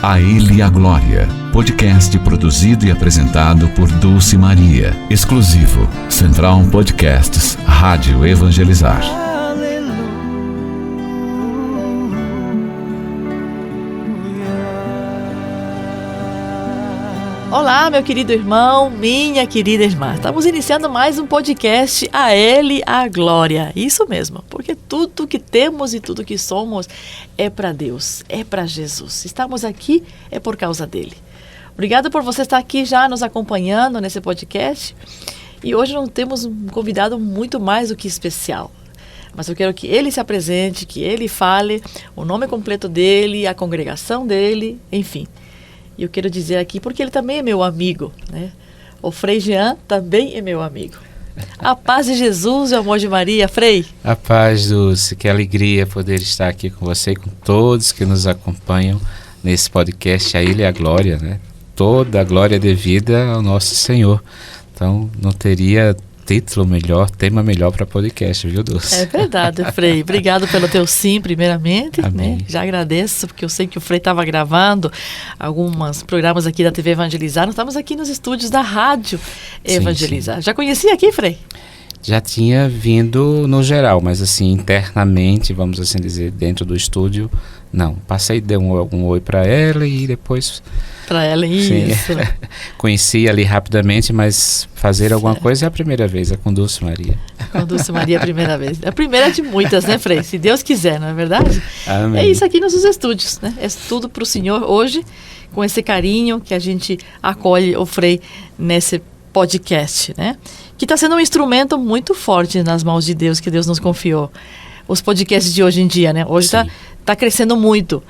A Ele a Glória, podcast produzido e apresentado por Dulce Maria, exclusivo, Central Podcasts, Rádio Evangelizar. Olá, meu querido irmão, minha querida irmã. Estamos iniciando mais um podcast, A Ele a Glória. Isso mesmo, porque tudo que temos e tudo que somos é para Deus, é para Jesus. Estamos aqui é por causa dele. Obrigado por você estar aqui já nos acompanhando nesse podcast. E hoje nós temos um convidado muito mais do que especial. Mas eu quero que ele se apresente, que ele fale o nome completo dele, a congregação dele, enfim. E eu quero dizer aqui, porque ele também é meu amigo, né? O Frei Jean também é meu amigo. A paz de Jesus e o amor de Maria, Frei. A paz, Dulce, que alegria poder estar aqui com você e com todos que nos acompanham nesse podcast, A Ele a Glória, né? Toda a glória devida ao nosso Senhor. Então, não teria título melhor, tema melhor para podcast, viu, Dulce? É verdade, Frei. Obrigado pelo teu sim, primeiramente. Amém. Né? Já agradeço, porque eu sei que o Frei estava gravando alguns programas aqui da TV Evangelizar. Nós estamos aqui nos estúdios da Rádio Evangelizar. Sim. Já conhecia aqui, Frei? Já tinha vindo no geral, mas assim, internamente, vamos assim dizer, dentro do estúdio, não. Passei, dei um oi para ela e depois... Para ela, isso. Conheci ali rapidamente, mas fazer alguma coisa é a primeira vez, é com Dulce Maria. Com Dulce Maria é a primeira vez. A primeira de muitas, né, Frei? Se Deus quiser, não é verdade? Amém. É isso aqui nos estúdios, né? É tudo para o Senhor hoje, com esse carinho que a gente acolhe o Frei nesse podcast, né? Que está sendo um instrumento muito forte nas mãos de Deus, que Deus nos confiou. Os podcasts de hoje em dia, né? Hoje está crescendo muito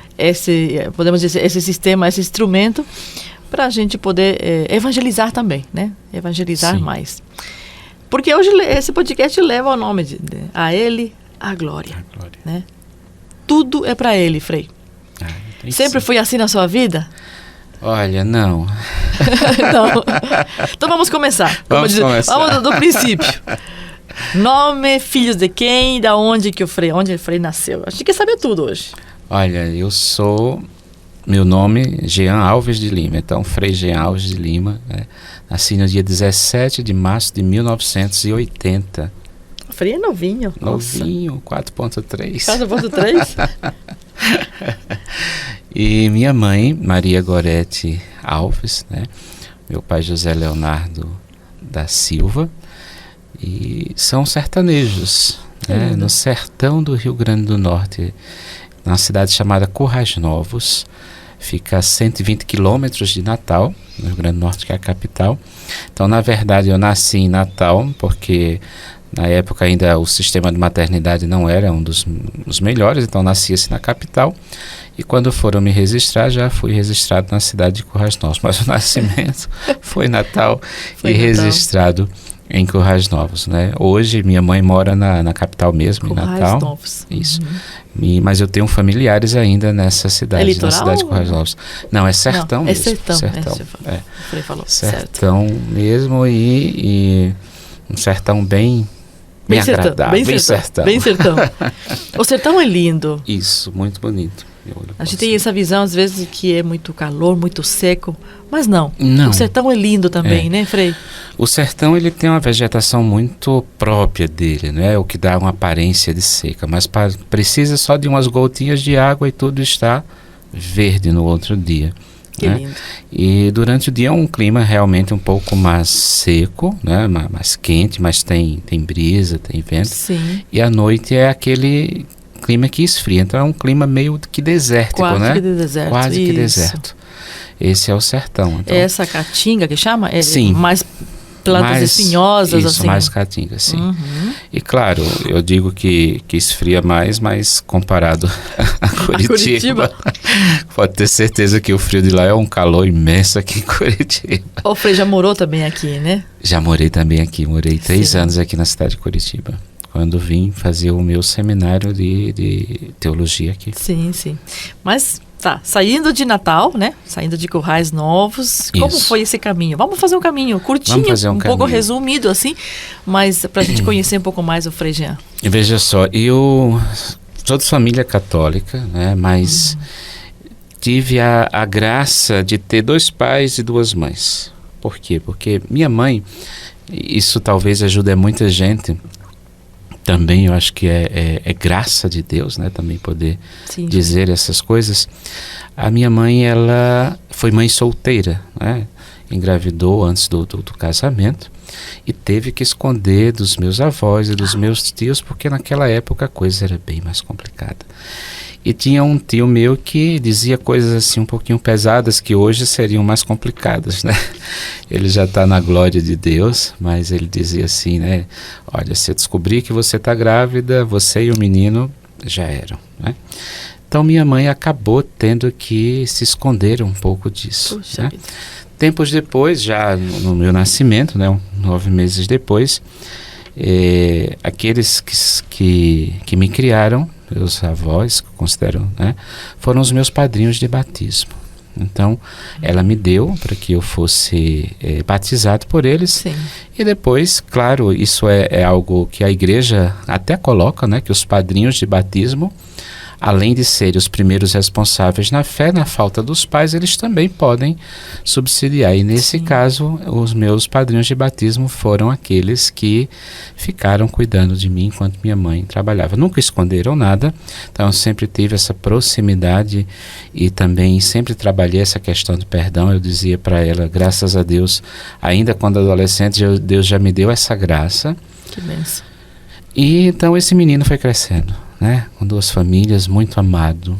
podemos dizer, esse sistema, esse instrumento, para a gente poder evangelizar também, né? Evangelizar mais. Porque hoje esse podcast leva o nome de A Ele a Glória. A glória. Né? Tudo é para Ele, Frei. Sempre foi assim na sua vida? Olha, não. Não. Então vamos começar. Vamos do princípio. Nome, filhos de quem, da onde que onde o Frei nasceu? A gente quer saber tudo hoje. Olha, meu nome é Jean Alves de Lima, então Frei Jean Alves de Lima, nasci no dia 17 de março de 1980. O Frei é novinho. Novinho, 4.3. 4.3? E minha mãe, Maria Gorete Alves, né? Meu pai José Leonardo da Silva, e são sertanejos, né? No sertão do Rio Grande do Norte, na cidade chamada Currais Novos, fica a 120 quilômetros de Natal, no Rio Grande do Norte, que é a capital. Então, na verdade, eu nasci em Natal, porque na época ainda o sistema de maternidade não era um dos melhores, então nascia-se na capital. E quando foram me registrar, já fui registrado na cidade de Currais Novos. Mas o nascimento foi Natal registrado em Currais Novos, né? Hoje minha mãe mora na capital mesmo, em Natal. Currais Novos. Isso. Mas eu tenho familiares ainda nessa cidade, litoral? Na cidade de Currais Novos. Não, é sertão mesmo. É sertão. O Frei falou. Sertão mesmo e um sertão bem agradável. Bem sertão. O sertão é lindo. Isso, muito bonito. A gente tem essa visão, às vezes, que é muito calor, muito seco, mas não. O sertão é lindo também, né, Frei? O sertão, ele tem uma vegetação muito própria dele, né? O que dá uma aparência de seca, mas precisa só de umas gotinhas de água e tudo está verde no outro dia. Que lindo. E durante o dia é um clima realmente um pouco mais seco, né? Mais quente, mas tem brisa, tem vento. Sim. E à noite é aquele clima que esfria, então é um clima meio que desértico, Quase né? Que deserto. Quase que deserto. Esse é o sertão. Então, essa caatinga que chama? Sim. Mais plantas espinhosas, isso, assim. mais caatinga, sim. E claro, eu digo que esfria mais, mas comparado a Curitiba, pode ter certeza que o frio de lá é um calor imenso aqui em Curitiba. O Frei já morou também aqui, né? Já morei também aqui, 3 anos aqui na cidade de Curitiba, quando vim fazer o meu seminário de teologia aqui. Sim. Mas Tá, saindo de Natal, né? Saindo de Currais Novos. Como foi esse caminho? Vamos fazer um caminho curtinho, pouco resumido assim, mas para a gente conhecer um pouco mais o Frei Jean. Veja só, eu sou de família católica, né? Mas tive a graça de ter 2 pais e 2 mães. Por quê? Porque minha mãe, isso talvez ajude muita gente, também eu acho que é graça de Deus, né? Também poder dizer essas coisas. A minha mãe, ela foi mãe solteira, né? Engravidou antes do casamento e teve que esconder dos meus avós e dos meus tios, porque naquela época a coisa era bem mais complicada. E tinha um tio meu que dizia coisas assim um pouquinho pesadas que hoje seriam mais complicadas, né? Ele já está na glória de Deus, mas ele dizia assim, né? Olha, se eu descobrir que você está grávida, você e o menino já eram, né? Então minha mãe acabou tendo que se esconder um pouco disso. Puxa, né? Tempos depois, já no meu nascimento, né? 9 meses depois, aqueles que me criaram, meus avós, que eu considero, né, foram os meus padrinhos de batismo. Então, ela me deu para que eu fosse batizado por eles. Sim. E depois, claro, isso é algo que a igreja até coloca, né, que os padrinhos de batismo, além de serem os primeiros responsáveis na fé, na falta dos pais, eles também podem subsidiar. E nesse caso, os meus padrinhos de batismo foram aqueles que ficaram cuidando de mim enquanto minha mãe trabalhava. Nunca esconderam nada, então eu sempre tive essa proximidade e também sempre trabalhei essa questão do perdão. Eu dizia para ela, graças a Deus, ainda quando adolescente, Deus já me deu essa graça. Que bênção. E então esse menino foi crescendo, né? Com 2 famílias, muito amado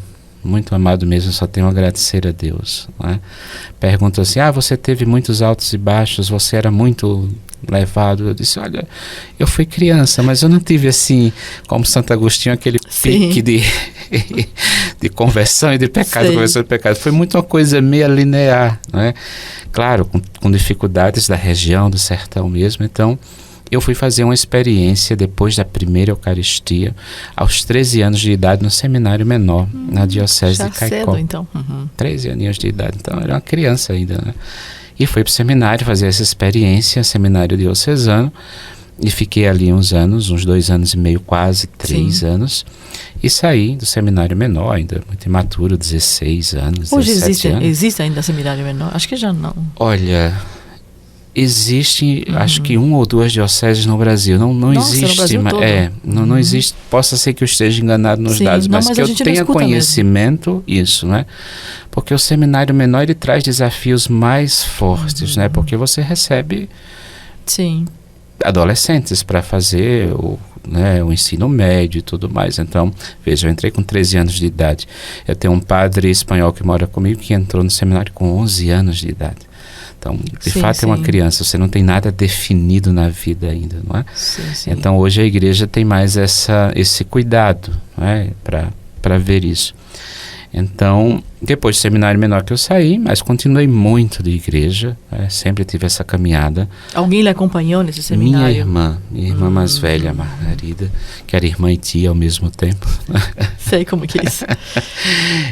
mesmo, só tenho a agradecer a Deus, né? Perguntam assim, você teve muitos altos e baixos, você era muito levado. Eu disse, olha, eu fui criança, mas eu não tive assim, como Santo Agostinho, aquele pique de conversão e de pecado, conversão e de pecado. Foi muito uma coisa meio linear, né? Claro, com dificuldades da região, do sertão mesmo. Então eu fui fazer uma experiência depois da primeira Eucaristia, aos 13 anos de idade, no seminário menor, na diocese de Caicó. Cedo, então. 13 aninhos de idade, então era uma criança ainda, né? E fui para o seminário fazer essa experiência, seminário diocesano, e fiquei ali uns 2 anos e meio, quase 3 anos, e saí do seminário menor, ainda muito imaturo, 16 anos, Hoje 17 anos. Existe ainda seminário menor? Acho que já não. Olha, existe, acho que 1 ou 2 dioceses no Brasil. Não existe, não existe. Possa ser que eu esteja enganado nos dados, mas que eu tenha conhecimento, isso, né? Porque o seminário menor, ele traz desafios mais fortes, né? Porque você recebe adolescentes para fazer o ensino médio e tudo mais. Então, veja, eu entrei com 13 anos de idade. Eu tenho um padre espanhol que mora comigo que entrou no seminário com 11 anos de idade. Então, de fato, é uma criança, você não tem nada definido na vida ainda, não é? Então, hoje a igreja tem mais esse cuidado, não é? Para ver isso. Então, depois do seminário menor que eu saí, mas continuei muito de igreja, sempre tive essa caminhada. Alguém lhe acompanhou nesse seminário? Minha irmã mais velha, Margarida, que era irmã e tia ao mesmo tempo. Sei como que é isso.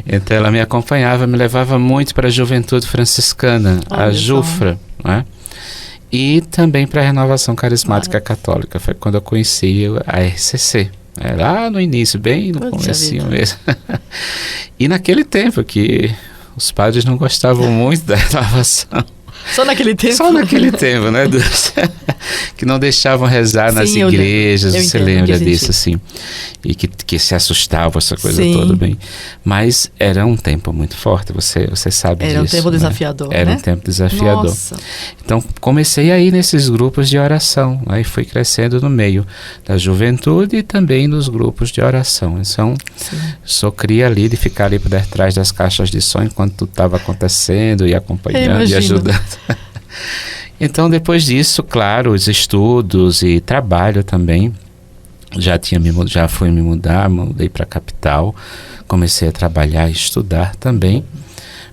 Então ela me acompanhava, me levava muito para a juventude franciscana, a Jufra, né? E também para a Renovação Carismática Católica. Foi quando eu conheci a RCC. Lá no início, bem no comecinho mesmo. E naquele tempo que os padres não gostavam muito da renovação. Só naquele tempo? Só naquele tempo, né? Que não deixavam rezar nas igrejas, você lembra disso, assim. E que se assustavam, essa coisa toda, bem. Mas era um tempo muito forte, você sabe disso. Era um tempo desafiador, né? Era um tempo desafiador. Nossa. Então, comecei a ir nesses grupos de oração, aí fui crescendo no meio da juventude e também nos grupos de oração. Então, sou cria ali de ficar ali por detrás das caixas de som enquanto tudo estava acontecendo e acompanhando e ajudando. Então, depois disso, claro, os estudos e trabalho também. Já fui me mudar, mudei para a capital, comecei a trabalhar e estudar também,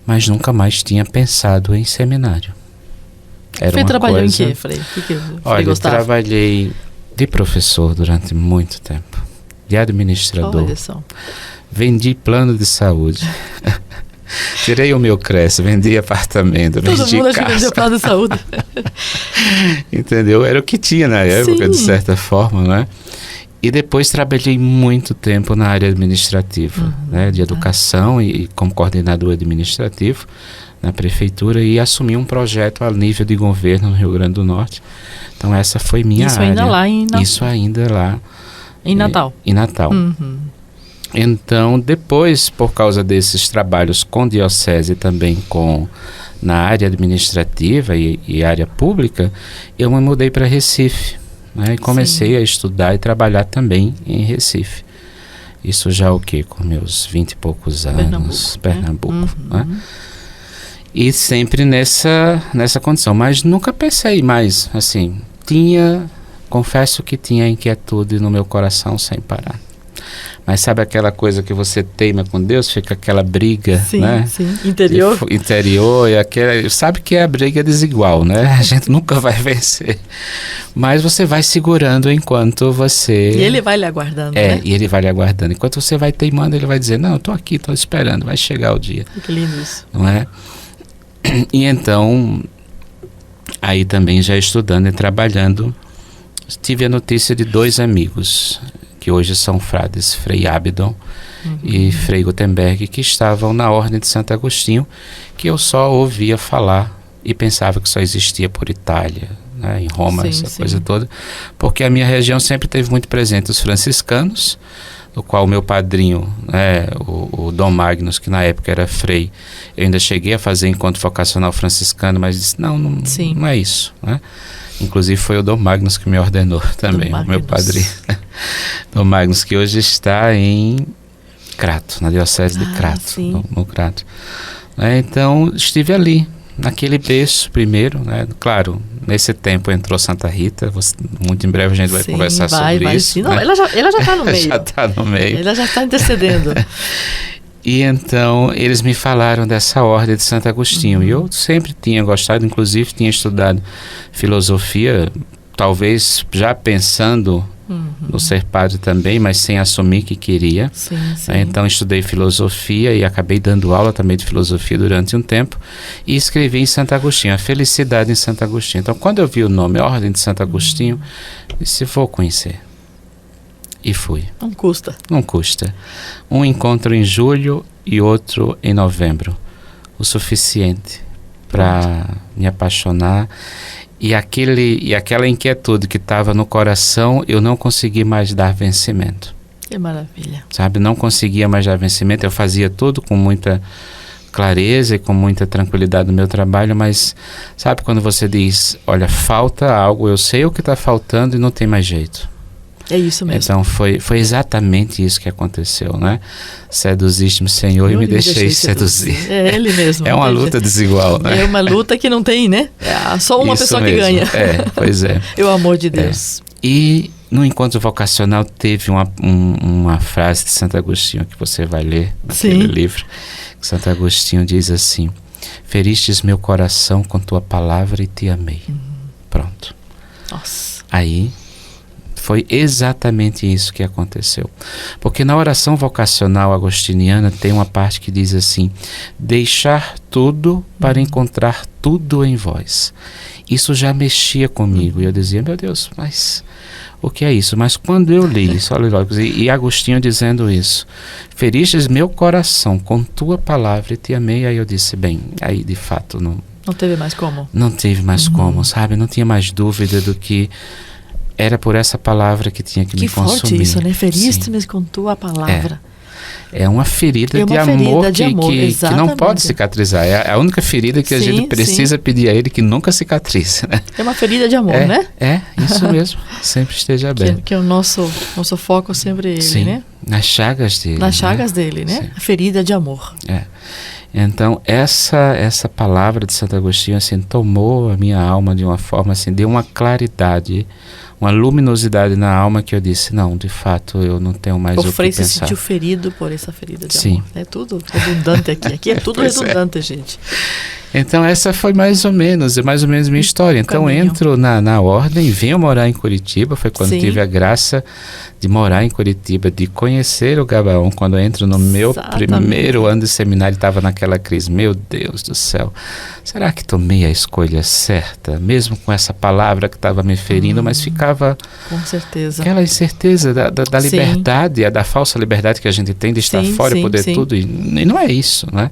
mas nunca mais tinha pensado em seminário. Você trabalhou em quê, Frei? Olha, eu trabalhei de professor durante muito tempo, de administrador, vendi plano de saúde. Tirei o meu Cresce, vendi apartamento, vendi casa. Todo mundo acha que vendia plano de saúde. Entendeu? Era o que tinha na época, de certa forma, né? E depois trabalhei muito tempo na área administrativa, né, de educação e como coordenador administrativo na prefeitura, e assumi um projeto a nível de governo no Rio Grande do Norte. Então essa foi minha área. Ainda lá Isso ainda lá. Em Natal. Em Natal. Então, depois, por causa desses trabalhos com diocese e também na área administrativa e área pública, eu me mudei para Recife, né, e comecei a estudar e trabalhar também em Recife. Isso já o quê? Com meus 20 e poucos anos. Pernambuco. Né? E sempre nessa condição. Mas nunca pensei mais, assim, confesso que tinha inquietude no meu coração sem parar. Mas sabe aquela coisa que você teima com Deus, fica aquela briga, né? Sim, interior, e sabe que é a briga desigual, né? A gente nunca vai vencer. Mas você vai segurando enquanto você... E ele vai lhe aguardando, né? E ele vai lhe aguardando. Enquanto você vai teimando, ele vai dizer, não, eu estou aqui, estou esperando, vai chegar o dia. Que lindo isso. Não é? E então, aí também já estudando e trabalhando, tive a notícia de 2 amigos, que hoje são frades, Frei Abdon e Frei Gutenberg, que estavam na Ordem de Santo Agostinho, que eu só ouvia falar e pensava que só existia por Itália, né, em Roma, coisa toda, porque a minha região sempre teve muito presente os franciscanos, do qual o meu padrinho, né, o Dom Magnus, que na época era frei, eu ainda cheguei a fazer encontro vocacional franciscano, mas disse, não é isso, né? Inclusive foi o Dom Magnus que me ordenou também, o meu padrinho. Dom Magnus, que hoje está em Crato, na diocese de Crato, no Crato. Então, estive ali, naquele berço primeiro, né? Claro, nesse tempo entrou Santa Rita, muito em breve a gente vai conversar sobre isso. Não, ela já está no meio. Já está no meio. Ela já está intercedendo. E então eles me falaram dessa ordem de Santo Agostinho. E eu sempre tinha gostado, inclusive tinha estudado filosofia, talvez já pensando no ser padre também, mas sem assumir que queria. Então estudei filosofia e acabei dando aula também de filosofia durante um tempo e escrevi em Santo Agostinho, a felicidade em Santo Agostinho. Então quando eu vi o nome Ordem de Santo Agostinho, disse, vou conhecer. E fui. Não custa. Um encontro em julho e outro em novembro. O suficiente para me apaixonar. E aquela inquietude que estava no coração, eu não consegui mais dar vencimento. Que maravilha. Sabe, não conseguia mais dar vencimento. Eu fazia tudo com muita clareza e com muita tranquilidade no meu trabalho, mas sabe quando você diz, olha, falta algo, eu sei o que está faltando e não tem mais jeito. É isso mesmo. Então foi exatamente isso que aconteceu, né? Seduziste-me, Senhor, e me deixei seduzir. É ele mesmo. É uma luta desigual, né? É uma luta que não tem, né? É só uma pessoa que ganha. Pois é. É o amor de Deus. E no encontro vocacional teve uma frase de Santo Agostinho que você vai ler naquele livro. Santo Agostinho diz assim, feristes meu coração com tua palavra e te amei. Pronto. Nossa. Aí foi exatamente isso que aconteceu. Porque na oração vocacional agostiniana tem uma parte que diz assim, deixar tudo para encontrar tudo em vós. Isso já mexia comigo. E eu dizia, meu Deus, mas o que é isso? Mas quando eu li isso, e Agostinho dizendo isso, feristes meu coração com tua palavra e te amei, aí eu disse, bem, aí de fato não teve mais como. Não teve mais como, sabe? Não tinha mais dúvida do que era por essa palavra que tinha que me consumir. Que forte isso, né? Feriste-me com tua palavra. É uma ferida de amor que não pode cicatrizar. É a única ferida que a gente precisa pedir a ele que nunca cicatrize. Né? É uma ferida de amor, né? É, isso mesmo. Sempre esteja aberto. Que o nosso foco sempre é ele, né? Nas chagas dele. Nas chagas dele, né? A ferida de amor. Então, essa palavra de Santo Agostinho, assim, tomou a minha alma de uma forma, assim, deu uma claridade, uma luminosidade na alma que eu disse, não, de fato, eu não tenho mais o que pensar. O Frei se sentiu ferido por essa ferida de amor. É tudo redundante aqui. Aqui é tudo redundante, gente. Então essa foi mais ou menos minha história. Então entro na ordem, venho morar em Curitiba, foi quando tive a graça de morar em Curitiba, de conhecer o Gabaon. Quando eu entro no meu primeiro ano de seminário, estava naquela crise, meu Deus do céu, será que tomei a escolha certa? Mesmo com essa palavra que estava me ferindo, mas ficava com certeza aquela incerteza da liberdade, da falsa liberdade que a gente tem de estar fora e poder tudo, e não é isso, né?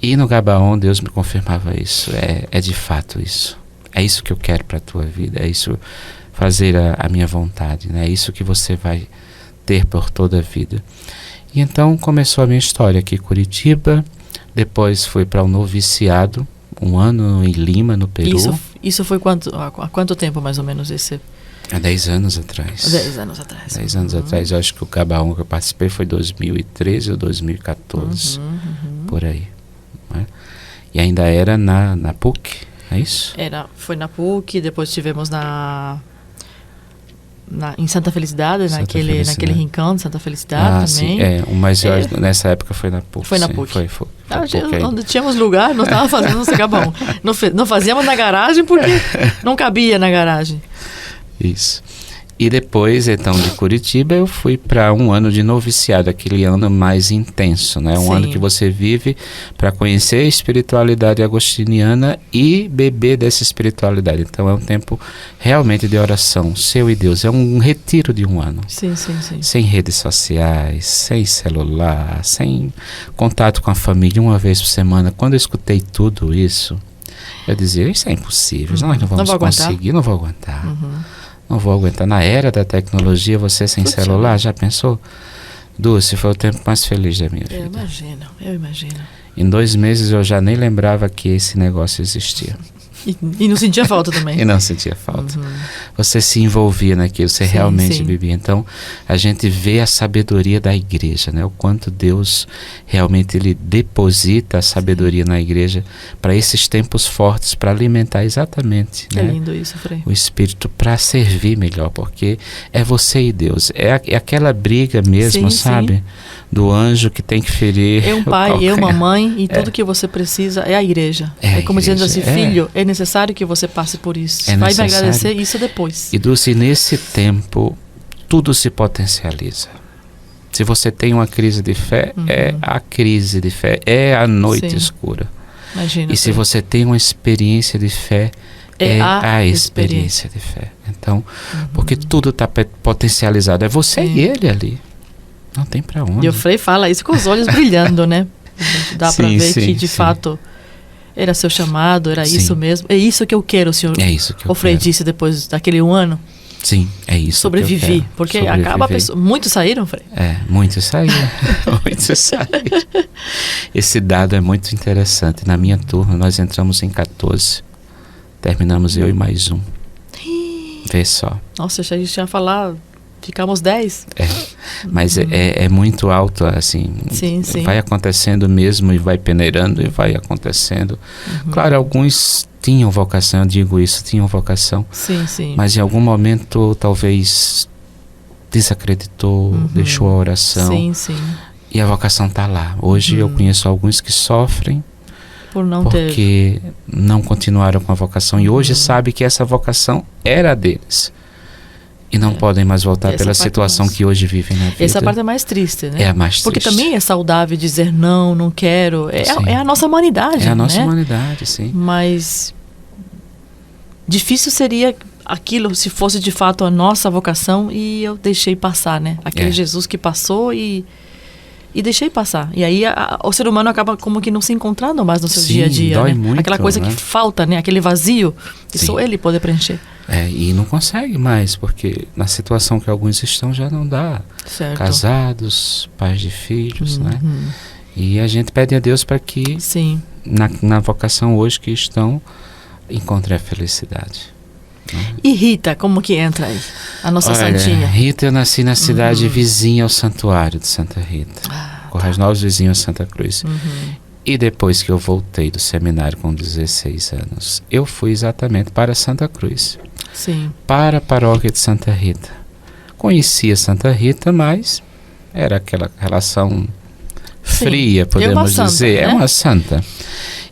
E no Gabaon Deus me confirmava isso, é de fato isso, é isso que eu quero para a tua vida, é isso, fazer a minha vontade, né? É isso que você vai ter por toda a vida. E então começou a minha história aqui em Curitiba, depois fui para o noviciado, 1 ano em Lima, no Peru. Isso foi há quanto tempo mais ou menos esse? Há 10 anos atrás. 10 anos atrás. 10 anos atrás, eu acho que o Gabaon que eu participei foi 2013 ou 2014, por aí. Né? E ainda era na PUC, é isso? Foi na PUC, depois tivemos em Santa Felicidade, naquele rincão de Santa Felicidade também. Sim, mas nessa época foi na PUC. Foi na PUC. Foi onde tínhamos lugar, nós estávamos fazendo no Gabaon. Não fazíamos na garagem porque não cabia na garagem. Isso. E depois, então, de Curitiba, eu fui para 1 ano de noviciado, aquele ano mais intenso, né? Um ano que você vive para conhecer a espiritualidade agostiniana e beber dessa espiritualidade. Então, é um tempo realmente de oração, seu e Deus. É um retiro de 1 ano. Sim. Sem redes sociais, sem celular, sem contato com a família, 1 vez por semana. Quando eu escutei tudo isso, eu dizia, isso é impossível, nós não vamos conseguir, não vou aguentar. Não vou aguentar. Na era da tecnologia, você sem celular, já pensou? Dulce, foi o tempo mais feliz da minha vida. Eu imagino. Em 2 meses eu já nem lembrava que esse negócio existia. E não sentia falta também. E não sentia falta. Você se envolvia naquilo, você realmente vivia. Então, a gente vê a sabedoria da igreja, né? O quanto Deus realmente ele deposita a sabedoria na igreja para esses tempos fortes, para alimentar exatamente, né? É lindo isso, Frei. O Espírito para servir melhor, porque é você e Deus. É aquela briga mesmo, sabe? Do anjo que tem que ferir. É um pai, é uma mãe, e tudo que você precisa é a igreja. É como dizendo assim, filho, é necessário que você passe por isso. Vai me agradecer isso depois. E Dulce, nesse tempo, tudo se potencializa. Se você tem uma crise de fé, é a crise de fé, é a noite escura. Imagina, e se você tem uma experiência de fé, é a experiência de fé. Então, porque tudo está potencializado, é você e ele ali. Não tem pra onde. E o Frei fala isso com os olhos brilhando, né? Dá pra ver que de fato era seu chamado, era isso mesmo. É isso que eu quero, senhor. É isso que eu o Frei disse depois daquele 1 ano. Sim, é isso. Sobrevivi. Porque acaba a pessoa. Muitos saíram, Frei? Muitos saíram. Muitos saíram. Esse dado é muito interessante. Na minha turma, nós entramos em 14. Terminamos eu e mais 1. Vê só. Nossa, a gente tinha falado. Ficamos 10. Mas é muito alto, assim. Sim. Vai acontecendo mesmo e vai peneirando e vai acontecendo. Claro, alguns tinham vocação, eu digo isso, tinham vocação. Sim. Mas em algum momento talvez desacreditou, deixou a oração. Sim. E a vocação está lá. Hoje eu conheço alguns que sofrem porque não continuaram com a vocação. E hoje sabe que essa vocação era deles. E não podem mais voltar pela situação que hoje vivem na vida. Essa parte é mais triste, né? É a mais triste. Porque também é saudável dizer não quero. É a nossa humanidade, É a nossa humanidade, sim. Mas difícil seria aquilo se fosse de fato a nossa vocação e eu deixei passar, né? Aquele Jesus que passou e deixei passar. E aí o ser humano acaba como que não se encontrando mais no seu dia a dia. Dói né? muito, aquela coisa que falta, né? Aquele vazio que só ele pode preencher. E não consegue mais, porque na situação que alguns estão já não dá. Certo. Casados, pais de filhos, né? E a gente pede a Deus para que na vocação hoje que estão, encontrem a felicidade. Né? E Rita, como que entra aí? A nossa santinha. Rita, eu nasci na cidade vizinha ao Santuário de Santa Rita. Corrais Novos, vizinho a Santa Cruz. E depois que eu voltei do seminário com 16 anos, eu fui exatamente para Santa Cruz. Sim. Para a paróquia de Santa Rita. Conhecia Santa Rita, mas era aquela relação fria, podemos dizer. Né? É uma santa.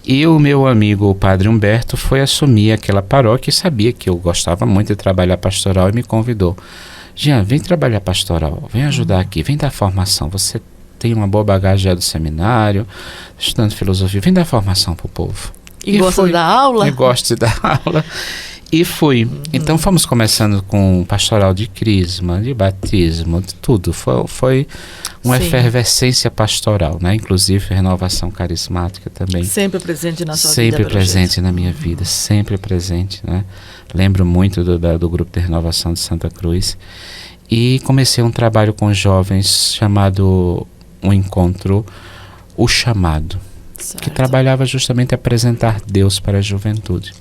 E o meu amigo, o padre Humberto, foi assumir aquela paróquia e sabia que eu gostava muito de trabalhar pastoral e me convidou. Jean, vem trabalhar pastoral, vem ajudar aqui, vem dar formação. Você tem uma boa bagagem do seminário, estudando filosofia, vem dar formação para o povo. E gosta de dar aula? E gosto de dar aula. E fui. Então fomos começando com pastoral de crisma, de batismo, de tudo. Foi uma efervescência pastoral, né? Inclusive renovação carismática também. Sempre presente na sua vida. Sempre presente na minha vida, sempre presente, né? Lembro muito do grupo de renovação de Santa Cruz. E comecei um trabalho com jovens chamado um encontro, O Chamado. Certo. Que trabalhava justamente apresentar Deus para a juventude.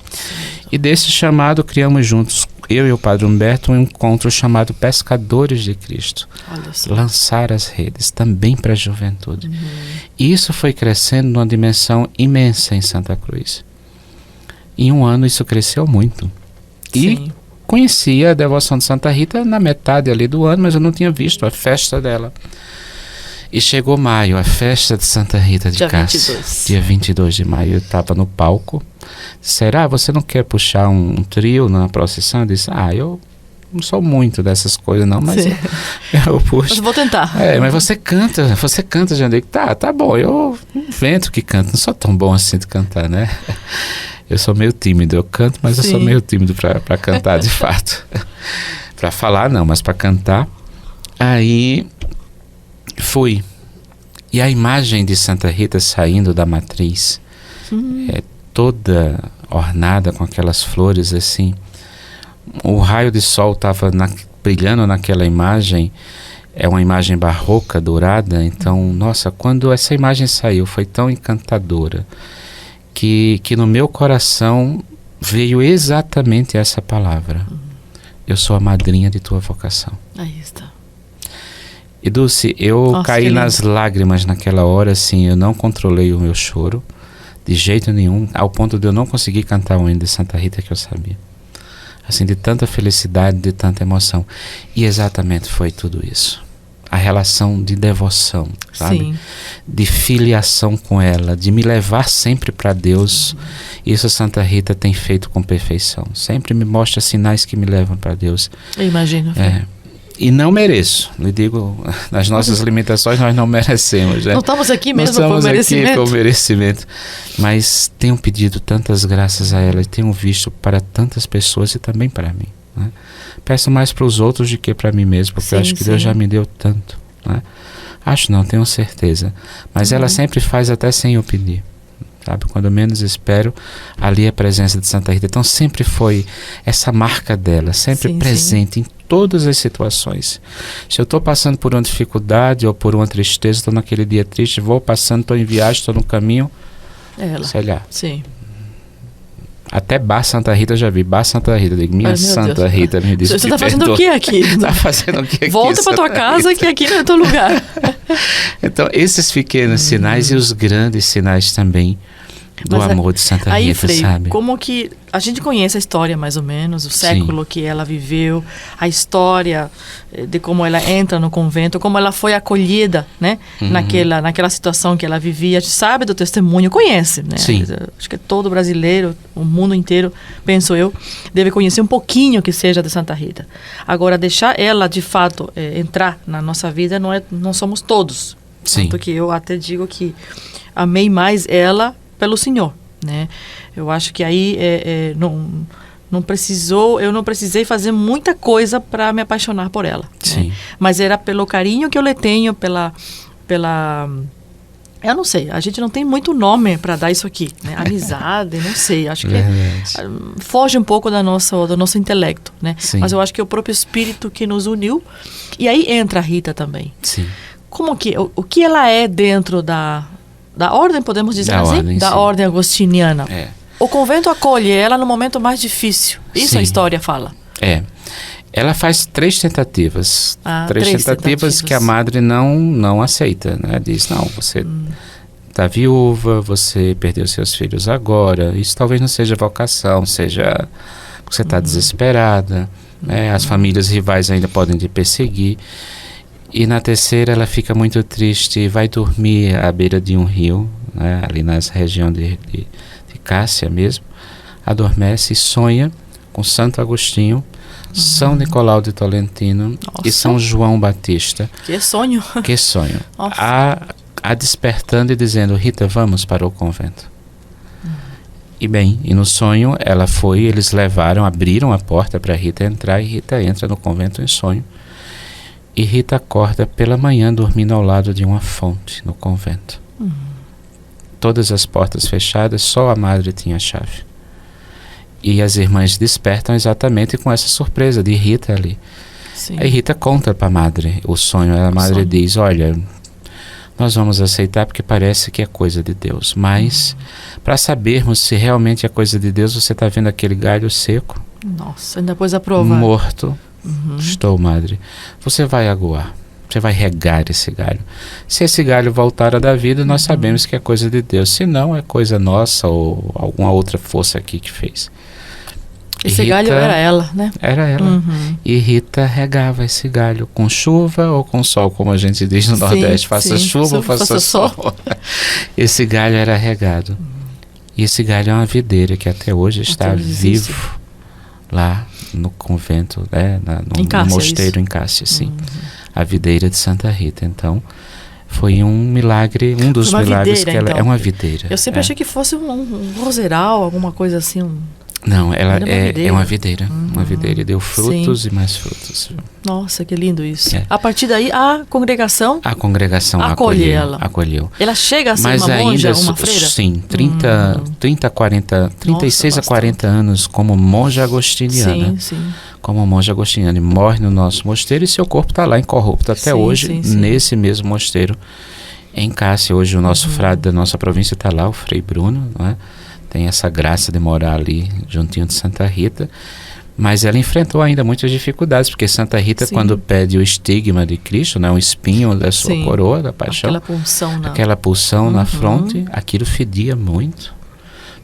E desse chamado criamos juntos, eu e o padre Humberto, um encontro chamado Pescadores de Cristo. Lançar as redes, também para a juventude. E isso foi crescendo numa dimensão imensa em Santa Cruz. Em um ano isso cresceu muito. E conhecia a devoção de Santa Rita na metade ali do ano, mas eu não tinha visto a festa dela. E chegou maio, a festa de Santa Rita de Cássia. Dia 22 de maio, eu estava no palco. Será? Você não quer puxar um trio na procissão? Eu disse, eu não sou muito dessas coisas não, mas eu puxo. Mas vou tentar. Mas você canta, Jean. Tá bom, eu invento que canto, não sou tão bom assim de cantar, né? Eu sou meio tímido, eu canto, mas eu sou meio tímido para cantar de fato. Para falar não, mas para cantar. Aí fui. E a imagem de Santa Rita saindo da matriz, toda ornada com aquelas flores assim. O raio de sol estava brilhando naquela imagem. É uma imagem barroca, dourada. Então, nossa, quando essa imagem saiu, foi tão encantadora que no meu coração veio exatamente essa palavra. Eu sou a madrinha de tua vocação. Aí está. E Dulce, eu caí nas lágrimas naquela hora, assim, eu não controlei o meu choro, de jeito nenhum, ao ponto de eu não conseguir cantar o hino de Santa Rita que eu sabia. Assim, de tanta felicidade, de tanta emoção. E exatamente foi tudo isso. A relação de devoção, sabe? Sim. De filiação com ela, de me levar sempre para Deus. Isso Santa Rita tem feito com perfeição. Sempre me mostra sinais que me levam para Deus. Eu imagino. E não mereço, lhe digo, nas nossas limitações nós não merecemos. Não estamos aqui mesmo por merecimento. Aqui por merecimento. Mas tenho pedido tantas graças a ela e tenho visto para tantas pessoas e também para mim. Né? Peço mais para os outros do que para mim mesmo, porque eu acho que Deus já me deu tanto. Né? Acho não, tenho certeza. Mas ela sempre faz até sem eu pedir. Sabe? Quando eu menos espero, ali a presença de Santa Rita. Então sempre foi essa marca dela, sempre presente em todas as situações. Se eu estou passando por uma dificuldade ou por uma tristeza, estou naquele dia triste, vou passando, estou em viagem, estou no caminho, sei lá. Sim. Até Bar Santa Rita eu já vi. Bar Santa Rita, digo, minha Santa Rita me disse. Você está fazendo o que aqui? Está fazendo o que aqui? Volta para tua casa que aqui não é teu lugar. Então esses pequenos sinais e os grandes sinais também do amor de Santa Rita, Frei, sabe? Como que a gente conhece a história mais ou menos, o século que ela viveu, a história de como ela entra no convento, como ela foi acolhida, né? Naquela situação que ela vivia. A gente sabe do testemunho, conhece, né? Sim. Acho que todo brasileiro, o mundo inteiro, penso eu, deve conhecer um pouquinho que seja de Santa Rita. Agora, deixar ela, de fato, entrar na nossa vida, não somos todos. Sim. Tanto que eu até digo que amei mais ela pelo Senhor, né? Eu acho que aí eu não precisei fazer muita coisa para me apaixonar por ela. Sim. Né? Mas era pelo carinho que eu lhe tenho, pela eu não sei, a gente não tem muito nome para dar isso aqui, né? Amizade, não sei, acho que foge um pouco do nosso intelecto, né? Sim. Mas eu acho que é o próprio espírito que nos uniu. E aí entra a Rita também. Sim. Como que o que ela é dentro da ordem, podemos dizer assim? Da ordem agostiniana. O convento acolhe ela no momento mais difícil. Isso a história fala. Ela faz 3 tentativas. 3 tentativas que a madre não aceita. Né? Diz, não, você está viúva, você perdeu seus filhos agora. Isso talvez não seja vocação, seja você está desesperada. Né? As famílias rivais ainda podem te perseguir. E na terceira ela fica muito triste e vai dormir à beira de um rio, né, ali na região de Cássia mesmo. Adormece e sonha com Santo Agostinho, São Nicolau de Tolentino e São João Batista. Que sonho! Que sonho! A despertando e dizendo: Rita, vamos para o convento. E bem, e no sonho ela foi, eles abriram a porta para Rita entrar, e Rita entra no convento em sonho. E Rita acorda pela manhã dormindo ao lado de uma fonte no convento. Todas as portas fechadas, só a madre tinha a chave. E as irmãs despertam exatamente com essa surpresa de Rita ali. Sim. Aí Rita conta para a madre o sonho. A madre diz: olha, nós vamos aceitar porque parece que é coisa de Deus. Mas para sabermos se realmente é coisa de Deus, você está vendo aquele galho seco? Nossa, ainda depois a prova. Morto. Estou, madre. Você vai aguar. Você vai regar esse galho. Se esse galho voltar a dar vida, nós sabemos que é coisa de Deus. Se não, é coisa nossa ou alguma outra força aqui que fez. Esse galho era ela, né? Era ela. E Rita regava esse galho com chuva ou com sol, como a gente diz no Nordeste. Faça chuva ou faça sol. Esse galho era regado. E esse galho é uma videira que até hoje está vivo lá no convento, né? No mosteiro em Cássia, sim. A videira de Santa Rita. Então, foi um milagre, um dos milagres videira, que ela... Então. É uma videira. Eu sempre achei que fosse um roseral, alguma coisa assim, Não, ela é uma videira. Uma videira. Deu frutos e mais frutos. Nossa, que lindo isso. A partir daí, a congregação acolheu. Ela chega a ser uma monja, uma freira? Sim, 36 a 40 anos como monja agostiniana. Sim. Como monja agostiniana. E morre no nosso mosteiro e seu corpo está lá incorrupto até hoje, nesse mesmo mosteiro em Cássia. Hoje o nosso frade da nossa província está lá, o Frei Bruno, não é? Tem essa graça de morar ali juntinho de Santa Rita, mas ela enfrentou ainda muitas dificuldades, porque Santa Rita, quando pede o estigma de Cristo, né, um espinho da sua coroa, da paixão, aquela pulsão na fronte, aquilo fedia muito,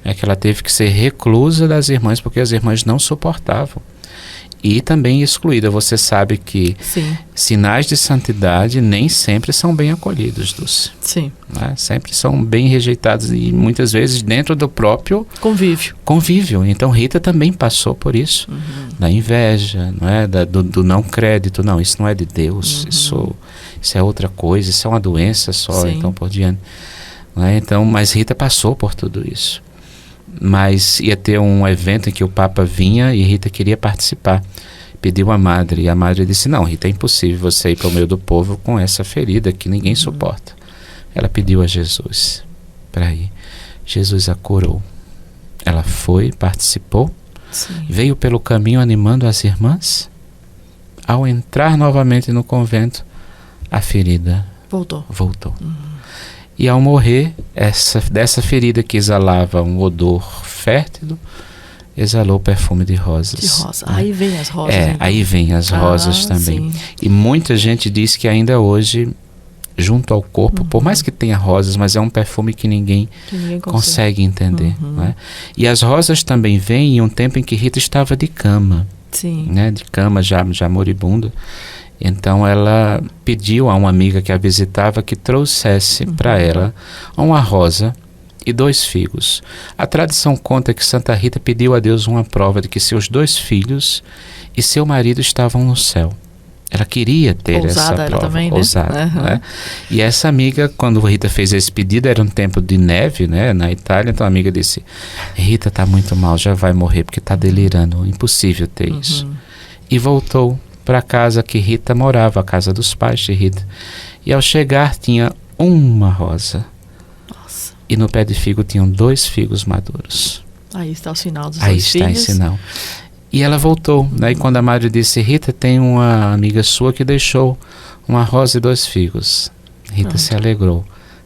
é que ela teve que ser reclusa das irmãs, porque as irmãs não suportavam. E também excluída. Você sabe que sinais de santidade nem sempre são bem acolhidos, Dulce. Sim. Né? Sempre são bem rejeitados e muitas vezes dentro do próprio convívio. Então Rita também passou por isso, da inveja, não é? Do não crédito. Não, isso não é de Deus, isso é outra coisa, isso é uma doença só, então por diante. Não é? Então, mas Rita passou por tudo isso. Mas ia ter um evento em que o Papa vinha e Rita queria participar. Pediu à madre, e a madre disse: não, Rita, é impossível você ir para o meio do povo com essa ferida que ninguém suporta. Ela pediu a Jesus para ir. Jesus a curou. Ela foi, participou, veio pelo caminho animando as irmãs. Ao entrar novamente no convento, a ferida voltou. E ao morrer, dessa ferida que exalava um odor fértil, exalou perfume de rosas. De rosa. Aí vem as rosas. Aí vem as rosas também. E muita gente diz que ainda hoje, junto ao corpo, por mais que tenha rosas, mas é um perfume que ninguém consegue entender. Não é? E as rosas também vêm em um tempo em que Rita estava de cama. Né? De cama, já moribunda. Então ela pediu a uma amiga que a visitava que trouxesse para ela uma rosa e 2 figos. A tradição conta que Santa Rita pediu a Deus uma prova de que seus 2 filhos e seu marido estavam no céu. Ela queria ter essa prova. Também, né? Ousada. Né? E essa amiga, quando Rita fez esse pedido, era um tempo de neve, né, na Itália, então a amiga disse: Rita está muito mal, já vai morrer porque está delirando, impossível ter isso. E voltou para a casa que Rita morava, a casa dos pais de Rita. E ao chegar tinha uma rosa. Nossa. E no pé de figo tinham 2 figos maduros. Aí está o sinal dos Aí 2 filhos. Aí está o sinal. E ela voltou. Daí quando a madre disse: Rita, tem uma amiga sua que deixou uma rosa e 2 figos. Rita se alegrou.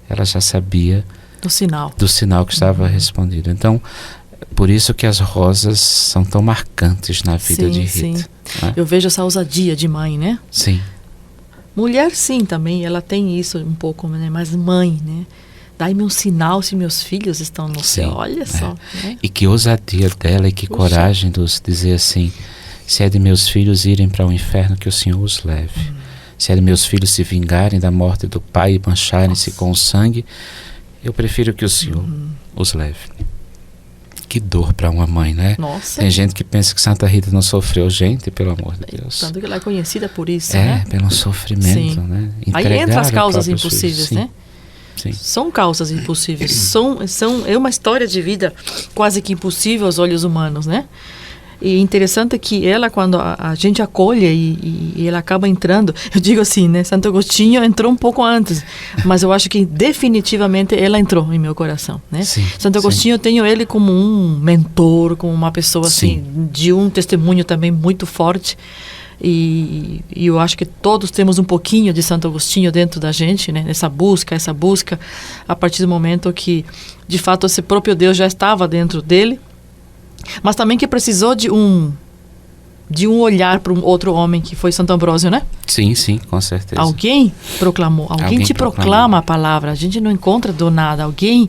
Ela já sabia do sinal que estava respondido. Então, por isso que as rosas são tão marcantes na vida de Rita. Né? Eu vejo essa ousadia de mãe, né? Sim. Mulher, sim, também, ela tem isso um pouco, né? Mas mãe, né? Dai-me um sinal se meus filhos estão no céu. Olha só. Né? E que ousadia dela e que coragem de dizer assim: se é de meus filhos irem para o inferno, que o Senhor os leve. Se é meus filhos se vingarem da morte do pai e mancharem-se com o sangue, eu prefiro que o Senhor os leve. Que dor para uma mãe, né? Nossa. Tem gente que pensa que Santa Rita não sofreu. Gente, pelo amor de Deus. Tanto que ela é conhecida por isso, né? Pelo sofrimento, Sim. né? Aí entra as causas filhos. impossíveis, Sim. né? Sim. São causas impossíveis. É uma história de vida quase que impossível aos olhos humanos, né? E interessante é que ela, quando a gente acolhe e ela acaba entrando, eu digo assim, né? Santo Agostinho entrou um pouco antes, mas eu acho que definitivamente ela entrou em meu coração, né? Sim, Santo Agostinho, eu tenho ele como um mentor, como uma pessoa assim, de um testemunho também muito forte. E eu acho que todos temos um pouquinho de Santo Agostinho dentro da gente, né? Essa busca, a partir do momento que, de fato, esse próprio Deus já estava dentro dele, mas também que precisou de um olhar para um outro homem, que foi Santo Ambrósio, né? Sim, com certeza. Alguém proclamou, alguém te proclama a palavra. A gente não encontra do nada. Alguém,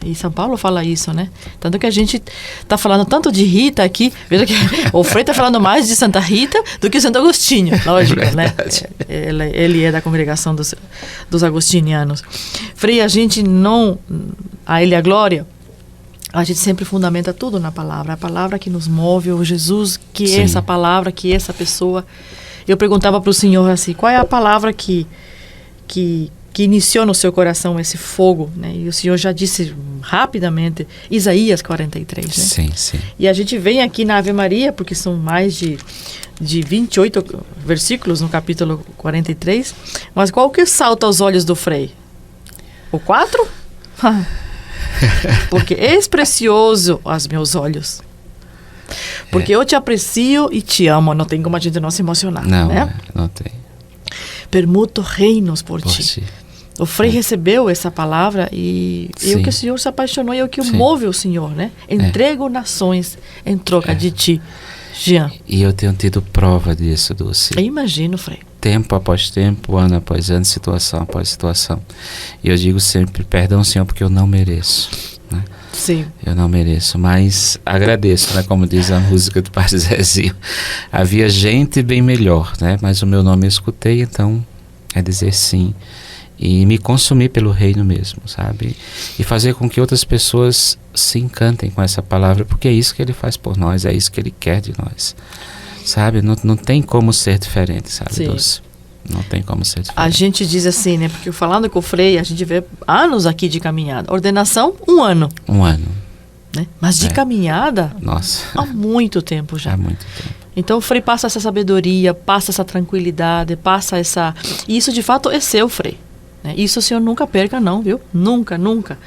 e São Paulo fala isso, né? Tanto que a gente está falando tanto de Rita aqui, veja que o Frei está falando mais de Santa Rita do que Santo Agostinho, lógico, né? Ele é da congregação dos agostinianos. Frei, a gente não, a ele a glória, a gente sempre fundamenta tudo na palavra. A palavra que nos move, o Jesus que é essa palavra, que é essa pessoa. Eu perguntava para o Senhor assim, qual é a palavra que iniciou no seu coração esse fogo, né? E o Senhor já disse rapidamente, Isaías 43, né? Sim. E a gente vem aqui na Ave Maria, porque são mais de 28 versículos no capítulo 43, mas qual que salta aos olhos do Frei? O 4? Porque és precioso aos meus olhos. Porque eu te aprecio e te amo. Não tem como a gente não se emocionar. Não, né? Não tem. Permuto reinos por ti. O Frei recebeu essa palavra e o que o Senhor se apaixonou e o que move o Senhor, né? Entrego nações em troca de ti, Jean. E eu tenho tido prova disso, Dulce. Eu imagino, Frei. Tempo após tempo, ano após ano, situação após situação. E eu digo sempre, perdão, Senhor, porque eu não mereço, né? Sim. Eu não mereço, mas agradeço, né? Como diz a música do Padre Zezinho. Havia gente bem melhor, né? Mas o meu nome eu escutei, então é dizer sim. E me consumir pelo reino mesmo, sabe? E fazer com que outras pessoas se encantem com essa palavra, porque é isso que Ele faz por nós, é isso que Ele quer de nós. Sabe? Não tem como ser diferente, sabe, Dulce? Não tem como ser diferente. A gente diz assim, né? Porque falando com o Frei, a gente vê anos aqui de caminhada. Ordenação, 1 ano. 1 ano. Né? Mas de caminhada, nossa, há muito tempo já. Há muito tempo. Então o Frei passa essa sabedoria, passa essa tranquilidade, passa essa... E isso de fato é seu, Frei. Né? Isso o senhor nunca perca não, viu? Nunca.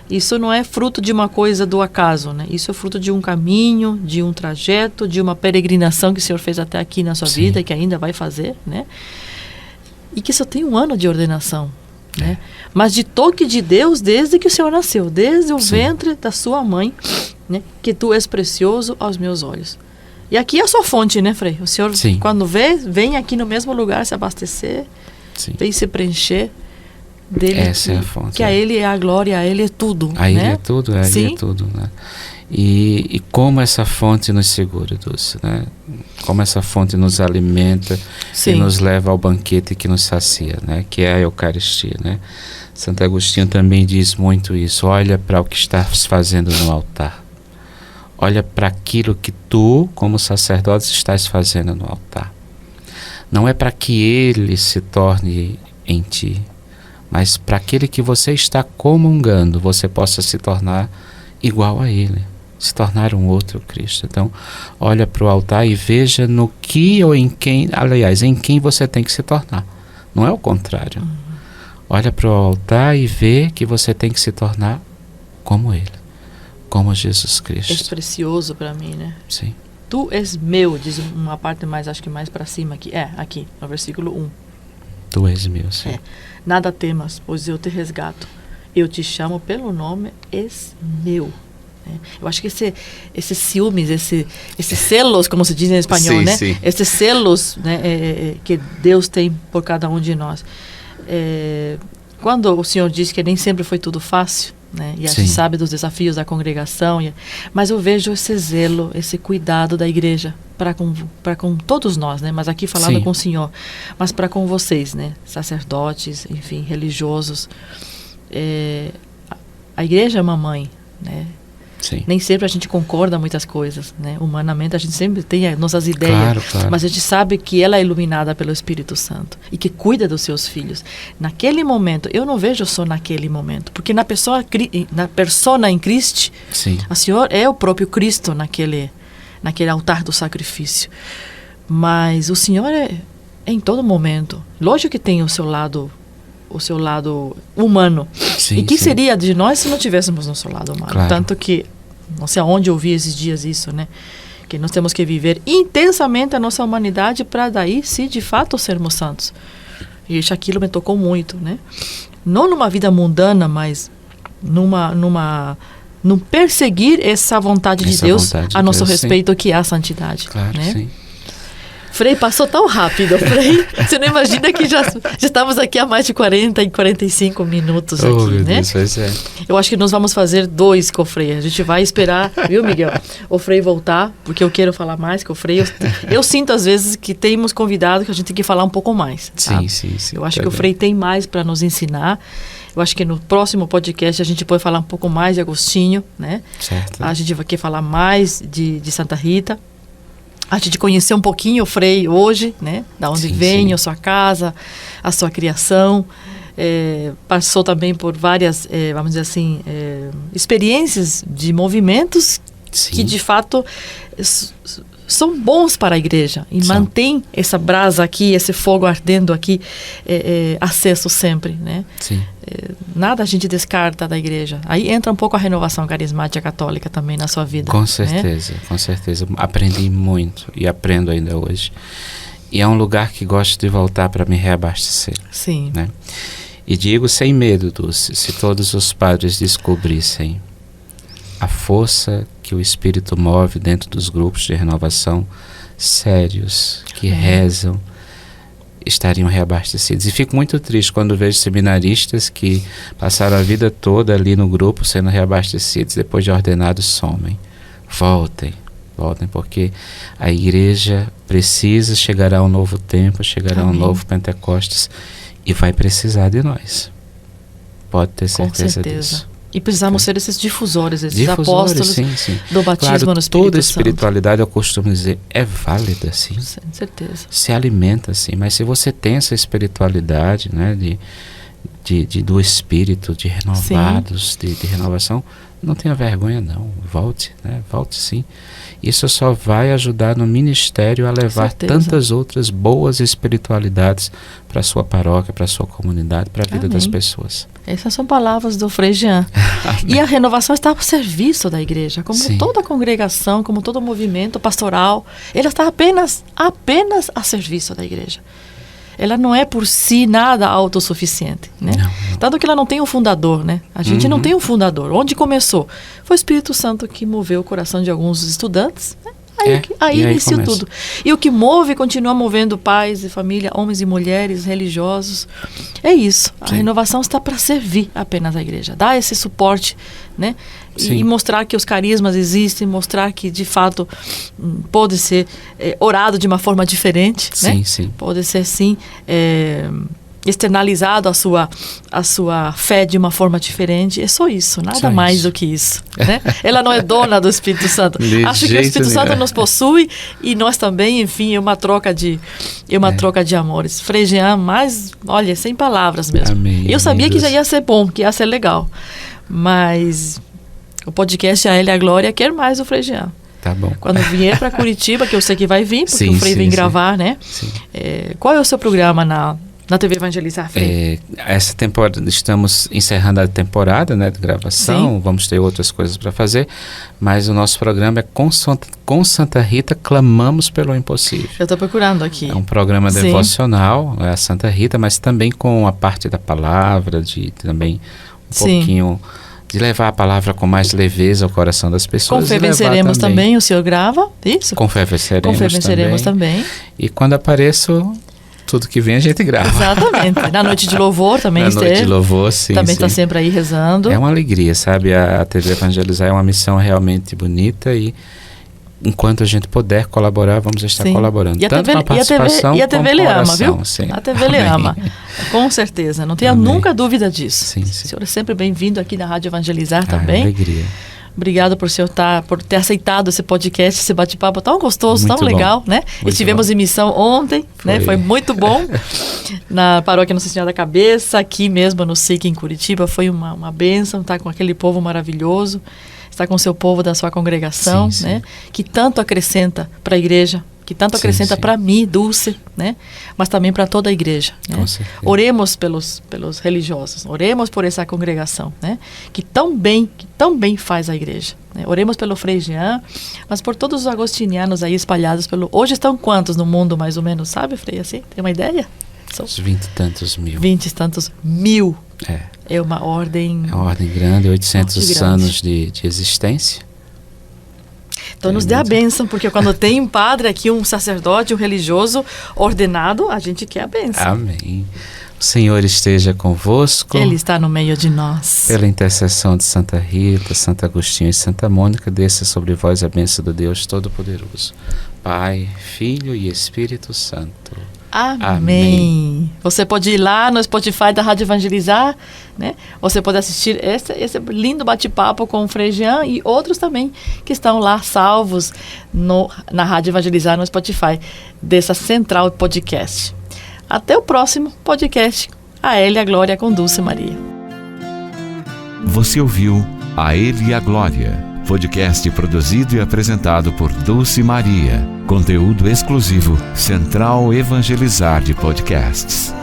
Isso não é fruto de uma coisa do acaso, né? Isso é fruto de um caminho, de um trajeto, de uma peregrinação que o senhor fez até aqui na sua vida e que ainda vai fazer, né? E que só tem 1 ano de ordenação, né? Mas de toque de Deus desde que o senhor nasceu, desde o ventre da sua mãe, né? Que tu és precioso aos meus olhos. E aqui é a sua fonte, né, Frei? O senhor, quando vem aqui no mesmo lugar se abastecer, vem se preencher dele. Essa é a fonte. Que a Ele é a glória, a Ele é tudo. A Ele é tudo, a Ele é tudo, né? E como essa fonte nos segura, Dulce, né? Como essa fonte nos alimenta e nos leva ao banquete que nos sacia, né? Que é a Eucaristia, né? Santo Agostinho também diz muito isso. Olha para o que estás fazendo no altar. Olha para aquilo que tu, como sacerdote, estás fazendo no altar. Não é para que Ele se torne em ti, mas para aquele que você está comungando, você possa se tornar igual a Ele, se tornar um outro Cristo. Então, olha para o altar e veja no que ou em quem, aliás, em quem você tem que se tornar. Não é o contrário. Olha para o altar e vê que você tem que se tornar como Ele, como Jesus Cristo. És precioso para mim, né? Sim. Tu és meu, diz uma parte mais, acho que mais para cima aqui. Aqui, no versículo 1. Tu és meu, sim. Nada temas, pois eu te resgato. Eu te chamo pelo nome, és meu. Eu acho que esses ciúmes, esses selos, como se diz em espanhol, né? Sim. Esses selos, né, que Deus tem por cada um de nós. Quando o Senhor diz que nem sempre foi tudo fácil, né? E a gente sabe dos desafios da congregação, mas eu vejo esse zelo, esse cuidado da igreja para com todos nós, né? Mas aqui falando com o Senhor, mas para com vocês, né? Sacerdotes, enfim, religiosos. A igreja é uma mãe, né? Sim. Nem sempre a gente concorda muitas coisas, né? Humanamente a gente sempre tem as nossas ideias, claro. Mas a gente sabe que ela é iluminada pelo Espírito Santo e que cuida dos seus filhos. Naquele momento, eu não vejo só naquele momento, porque na persona em Cristo, o Senhor é o próprio Cristo naquele altar do sacrifício. Mas o Senhor é em todo momento. Lógico que tem o seu lado humano. E que seria de nós se não tivéssemos nosso lado humano? Claro. Tanto que, não sei aonde eu vi esses dias isso, né? Que nós temos que viver intensamente a nossa humanidade para daí, se de fato, sermos santos. E aquilo me tocou muito, né? Não numa vida mundana, mas num perseguir essa vontade de Deus a nosso respeito, que é a santidade. Claro, né? Sim. Frei, passou tão rápido, Frei. Você não imagina que já estamos aqui há mais de 40 e 45 minutos aqui, né? Deus, Eu acho que nós vamos fazer 2 com o Frei. A gente vai esperar, viu, Miguel? O Frei voltar, porque eu quero falar mais com o Frei. Eu sinto, às vezes, que temos convidado que a gente tem que falar um pouco mais. Sabe? Sim. Eu acho que o Frei tem mais para nos ensinar. Eu acho que no próximo podcast a gente pode falar um pouco mais de Agostinho, né? Certo. A gente vai querer falar mais de Santa Rita. A gente conhecer um pouquinho o Frei hoje, né? Da onde vem a sua casa, a sua criação. Passou também por várias, vamos dizer assim, experiências de movimentos que, de fato, são bons para a igreja. E mantém essa brasa aqui, esse fogo ardendo aqui, aceso sempre, né? Sim. Nada a gente descarta da igreja. Aí entra um pouco a renovação carismática católica também na sua vida. Com certeza, né? Com certeza. Aprendi muito e aprendo ainda hoje. E é um lugar que gosto de voltar para me reabastecer. Sim. Né? E digo sem medo, Dulce, se todos os padres descobrissem a força que o Espírito move dentro dos grupos de renovação sérios, que rezam, estariam reabastecidos. E fico muito triste quando vejo seminaristas que passaram a vida toda ali no grupo sendo reabastecidos, depois de ordenados somem. Voltem, porque a igreja precisa, chegará um novo tempo, chegará um novo Pentecostes e vai precisar de nós. Pode ter certeza disso. E precisamos ser esses difusores, esses apóstolos do batismo no Espírito Santo. Toda espiritualidade, eu costumo dizer, é válida, sim. Com certeza. Se alimenta, sim. Mas se você tem essa espiritualidade, né, do espírito, de renovados, de renovação, não tenha vergonha, não. Volte, né? Volte, sim. Isso só vai ajudar no ministério a levar tantas outras boas espiritualidades para a sua paróquia, para a sua comunidade, para a vida das pessoas. Essas são palavras do Frei Jean. E a renovação está ao serviço da igreja, como toda congregação, como todo movimento pastoral. Ela está apenas a serviço da igreja. Ela não é por si nada autossuficiente, né? Não. Tanto que ela não tem um fundador, né? A gente não tem um fundador. Onde começou? Foi o Espírito Santo que moveu o coração de alguns estudantes, né? Aí iniciou tudo. E o que move e continua movendo pais e família, homens e mulheres, religiosos, é isso. A renovação está para servir apenas a igreja. Dar esse suporte, né? E mostrar que os carismas existem, mostrar que, de fato, pode ser orado de uma forma diferente, né? Pode ser, sim, externalizado a sua fé de uma forma diferente. É só isso, nada mais do que isso, né? Ela não é dona do Espírito Santo. Acho que o Espírito Santo nos possui e nós também, enfim, é uma troca de amores. Frei Jean, mas, olha, sem palavras mesmo. Eu sabia que já ia ser bom, que ia ser legal, mas o podcast A Ele a Glória quer mais o Frei Jean. Tá bom. Quando vier para Curitiba, que eu sei que vai vir, porque o Frei vem gravar, né? Qual é o seu programa na TV Evangelizar, Frei? Essa temporada, estamos encerrando a temporada, né, de gravação, vamos ter outras coisas para fazer, mas o nosso programa é com Santa Rita, clamamos pelo impossível. Eu estou procurando aqui. É um programa devocional, é a Santa Rita, mas também com a parte da palavra, de também um pouquinho de levar a palavra com mais leveza ao coração das pessoas. Com fé venceremos também, o senhor grava, isso? Com fé venceremos também. E quando apareço, tudo que vem a gente grava. Exatamente. Na noite de louvor também Na noite de louvor, sim. Também está sim. sempre aí rezando. É uma alegria, sabe? A TV Evangelizar é uma missão realmente bonita e enquanto a gente puder colaborar, vamos estar colaborando. E a tanto TV, com a participação e a TV como lhe com a ama, oração. viu? Sim. A TV lhe ama, com certeza. Não tenha Amém. nunca dúvida disso. Sim, O sim. senhor é sempre bem-vindo aqui na Rádio Evangelizar também. Alegria. Obrigado por ter aceitado esse podcast, esse bate-papo tão gostoso, Muito tão bom. legal, né? Muito Estivemos bom. em missão ontem, né? Foi muito bom. Na paróquia Nossa Senhora da Cabeça, aqui mesmo no SIC em Curitiba, foi uma bênção estar com aquele povo maravilhoso, estar com o seu povo da sua congregação, Sim, sim. né? Que tanto acrescenta para a igreja, que tanto acrescenta para mim, Dulce, né? Mas também para toda a igreja. Né? Com certeza. Oremos pelos religiosos, oremos por essa congregação, né? Que tão bem faz a igreja. Né? Oremos pelo Frei Jean, mas por todos os agostinianos aí espalhados pelo... Hoje estão quantos no mundo, mais ou menos, sabe, Frei? Assim, tem uma ideia? São Uns 20 e tantos mil. 20 e tantos mil. É. É uma ordem... É uma ordem grande, 800 Ordem grande. anos de existência. Então nos dê a bênção, porque quando tem um padre aqui, um sacerdote, um religioso ordenado, a gente quer a bênção. Amém. O Senhor esteja convosco. Ele está no meio de nós. Pela intercessão de Santa Rita, Santo Agostinho e Santa Mônica, desça sobre vós a bênção do Deus Todo-Poderoso. Pai, Filho e Espírito Santo. Amém. Amém. Você pode ir lá no Spotify da Rádio Evangelizar, né? Você pode assistir esse lindo bate-papo com o Frei Jean e outros também que estão lá salvos na Rádio Evangelizar no Spotify dessa Central Podcast. Até o próximo podcast. A Ele e a Glória com Dulce Maria. Você ouviu A Ele e a Glória, podcast produzido e apresentado por Dulce Maria. Conteúdo exclusivo Central Evangelizar de Podcasts.